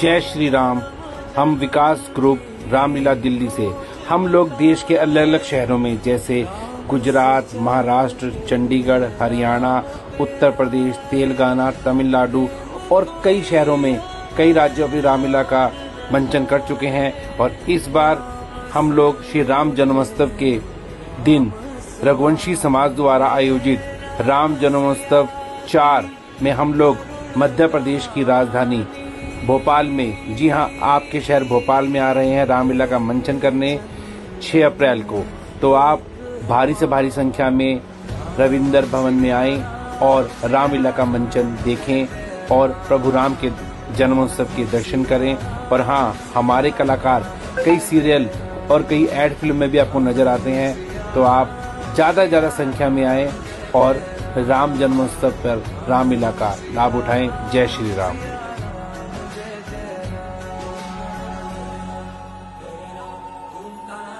जय श्री राम। हम विकास ग्रुप रामलीला दिल्ली से हम लोग देश के अलग अलग शहरों में जैसे गुजरात, महाराष्ट्र, चंडीगढ़, हरियाणा, उत्तर प्रदेश, तेलंगाना, तमिलनाडु और कई शहरों में कई राज्यों में रामलीला का मंचन कर चुके हैं। और इस बार हम लोग श्री राम जन्मोत्सव के दिन रघुवंशी समाज द्वारा आयोजित राम जन्मोत्सव 4 में हम लोग मध्य प्रदेश की राजधानी भोपाल में, जी हाँ, आपके शहर भोपाल में आ रहे हैं रामलीला का मंचन करने 6 अप्रैल को। तो आप भारी से भारी संख्या में रविंद्र भवन में आएं और रामलीला का मंचन देखें और प्रभु राम के जन्मोत्सव के दर्शन करें। और हाँ, हमारे कलाकार कई सीरियल और कई एड फिल्म में भी आपको नजर आते हैं। तो आप ज़्यादा संख्या में आएं और राम जन्मोत्सव पर रामलीला का लाभ उठाएं। जय श्री राम।